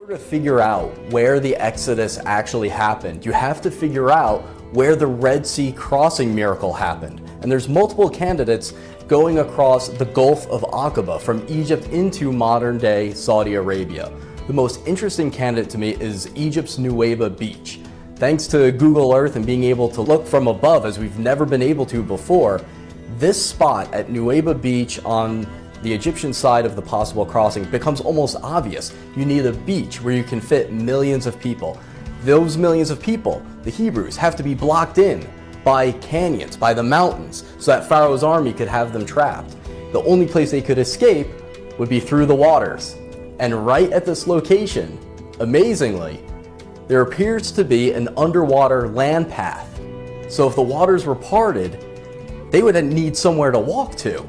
In order to figure out where the Exodus actually happened, you have to figure out where the Red Sea crossing miracle happened. And there's multiple candidates going across the Gulf of Aqaba from Egypt into modern day Saudi Arabia. The most interesting candidate to me is Egypt's Nuweiba beach. Thanks to Google Earth and being able to look from above as we've never been able to before, this spot at Nuweiba beach on the Egyptian side of the possible crossing becomes almost obvious. You need a beach where you can fit millions of people. Those millions of people, the Hebrews, have to be blocked in by canyons, by the mountains, so that Pharaoh's army could have them trapped. The only place they could escape would be through the waters. And right at this location, amazingly, there appears to be an underwater land path. So if the waters were parted, they would need somewhere to walk to.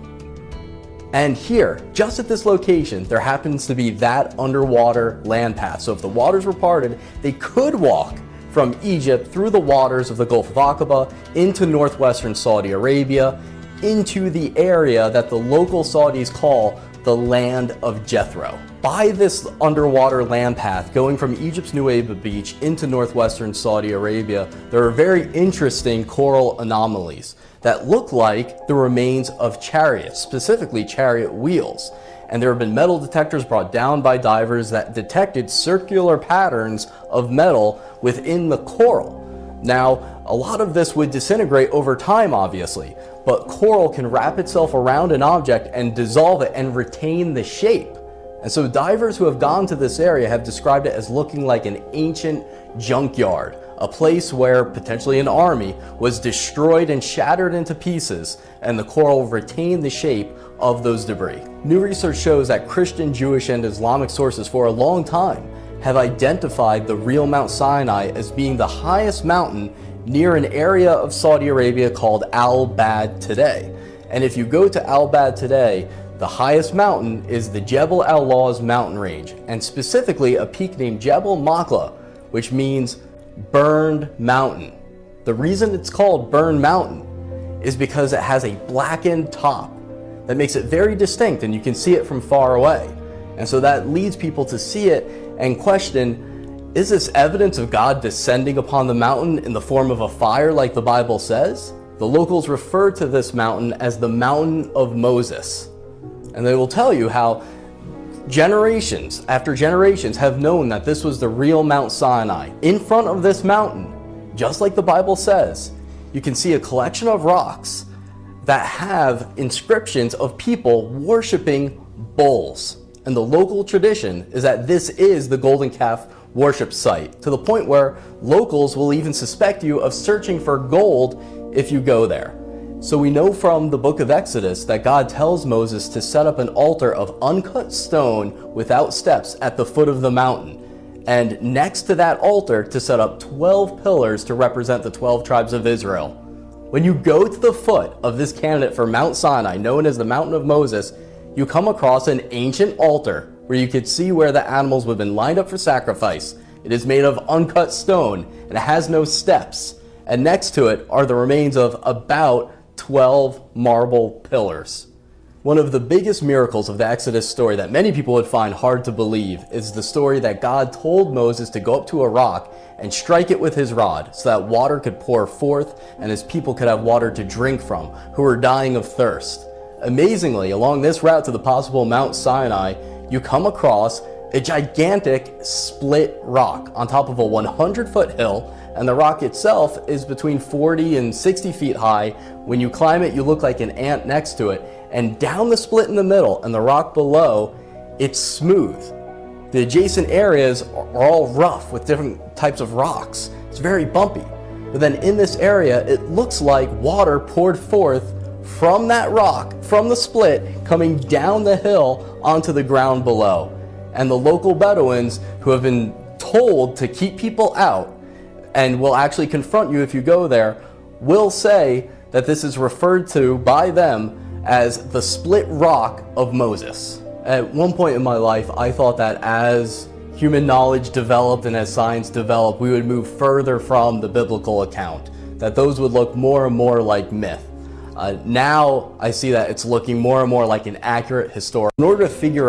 And here, just at this location, there happens to be that underwater land path. So if the waters were parted, they could walk from Egypt through the waters of the Gulf of Aqaba into northwestern Saudi Arabia, into the area that the local Saudis call the land of Jethro. By this underwater land path going from Egypt's Nuweiba beach into northwestern Saudi Arabia, there are very interesting coral anomalies that look like the remains of chariots, specifically chariot wheels. And there have been metal detectors brought down by divers that detected circular patterns of metal within the coral. Now, a lot of this would disintegrate over time, obviously, but coral can wrap itself around an object and dissolve it and retain the shape. And so divers who have gone to this area have described it as looking like an ancient junkyard, a place where potentially an army was destroyed and shattered into pieces, and the coral retained the shape of those debris. New research shows that Christian, Jewish, and Islamic sources for a long time have identified the real Mount Sinai as being the highest mountain near an area of Saudi Arabia called Al-Bad today. And if you go to Al-Bad today, the highest mountain is the Jebel al-Lawz mountain range, and specifically a peak named Jebel Makla, which means burned mountain. The reason it's called burned mountain is because it has a blackened top that makes it very distinct, and you can see it from far away. And so that leads people to see it and question, is this evidence of God descending upon the mountain in the form of a fire like the Bible says? The locals refer to this mountain as the Mountain of Moses. And they will tell you how generations after generations have known that this was the real Mount Sinai. In front of this mountain, just like the Bible says, you can see a collection of rocks that have inscriptions of people worshiping bulls. And the local tradition is that this is the golden calf worship site, to the point where locals will even suspect you of searching for gold if you go there. So we know from the book of Exodus that God tells Moses to set up an altar of uncut stone without steps at the foot of the mountain, and next to that altar to set up 12 pillars to represent the 12 tribes of Israel. When you go to the foot of this candidate for Mount Sinai, known as the Mountain of Moses, you come across an ancient altar where you could see where the animals would have been lined up for sacrifice. It is made of uncut stone and it has no steps. And next to it are the remains of about 12 marble pillars. One of the biggest miracles of the Exodus story that many people would find hard to believe is the story that God told Moses to go up to a rock and strike it with his rod so that water could pour forth and his people could have water to drink from who were dying of thirst. Amazingly, along this route to the possible Mount Sinai, you come across a gigantic split rock on top of a 100-foot hill, and the rock itself is between 40 and 60 feet high. When you climb it, you look like an ant next to it, and down the split in the middle and the rock below, it's smooth. The adjacent areas are all rough with different types of rocks. It's very bumpy. But then in this area, it looks like water poured forth from that rock, from the split, coming down the hill onto the ground below. And the local Bedouins, who have been told to keep people out and will actually confront you if you go there, will say that this is referred to by them as the split rock of Moses. At one point in my life, I thought that as human knowledge developed and as science developed, we would move further from the biblical account, that those would look more and more like myth. Now I see that it's looking more and more like an accurate historical. In order to figure